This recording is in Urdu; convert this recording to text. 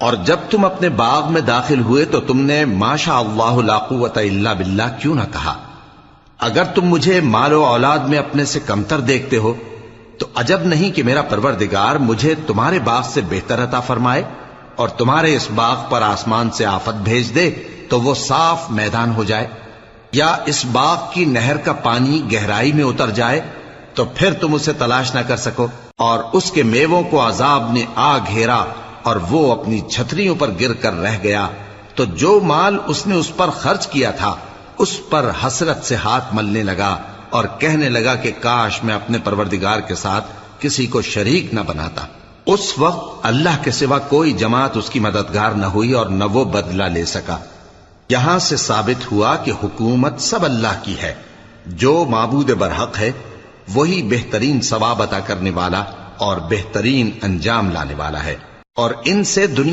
اور جب تم اپنے باغ میں داخل ہوئے تو تم نے ماشاء اللہ لا قوت الا باللہ کیوں نہ کہا؟ اگر تم مجھے مال و اولاد میں اپنے سے کمتر دیکھتے ہو تو عجب نہیں کہ میرا پروردگار مجھے تمہارے باغ سے بہتر عطا فرمائے اور تمہارے اس باغ پر آسمان سے آفت بھیج دے تو وہ صاف میدان ہو جائے، یا اس باغ کی نہر کا پانی گہرائی میں اتر جائے تو پھر تم اسے تلاش نہ کر سکو، اور اس کے میووں کو عذاب نے آ گھیرا اور وہ اپنی چھتریوں پر گر کر رہ گیا، تو جو مال اس نے اس پر خرچ کیا تھا اس پر حسرت سے ہاتھ ملنے لگا اور کہنے لگا کہ کاش میں اپنے پروردگار کے ساتھ کسی کو شریک نہ بناتا۔ اس وقت اللہ کے سوا کوئی جماعت اس کی مددگار نہ ہوئی اور نہ وہ بدلہ لے سکا۔ یہاں سے ثابت ہوا کہ حکومت سب اللہ کی ہے، جو معبود برحق ہے وہی بہترین ثواب عطا کرنے والا اور بہترین انجام لانے والا ہے، اور ان سے دنیا